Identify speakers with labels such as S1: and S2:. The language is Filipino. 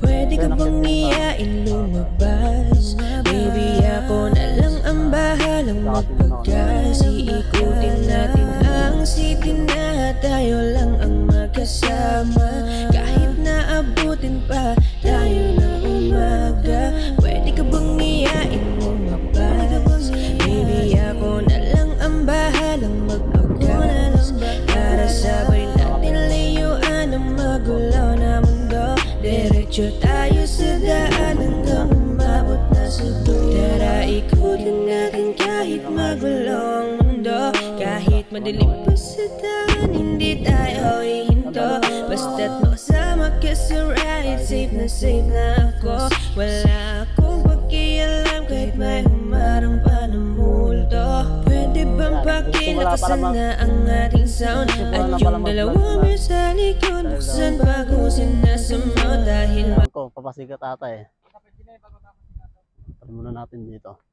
S1: Pwede ka bang iyain lumabas? Baby, ako na lang ang bahalang magpagas. Iikutin natin ang city na tayo lang ang magkasama. Kahit naabutin pa tayo ng umaga. Pwede ka bang iyain lumabas? Baby, ako na lang ang bahalang magpagas. Para sabay natin layuan ang magulo na mundo. Diretso tayo sa daan hanggang umabot na sa dulo. Tara ikutin natin kahit magulo ang mundo. Kahit madilim pa sa daan, hindi tayo ihinto. Basta't makasama ka sa ride, safe na ako. Wala akong pakialam kahit may humarang pa ng multo. Pwede bang pakilakasan na ang ating sound? At yung dalawang may sa likod, buksan pagusin na sa mouth. Dahil
S2: Papasikat ata eh. Tara muna natin dito.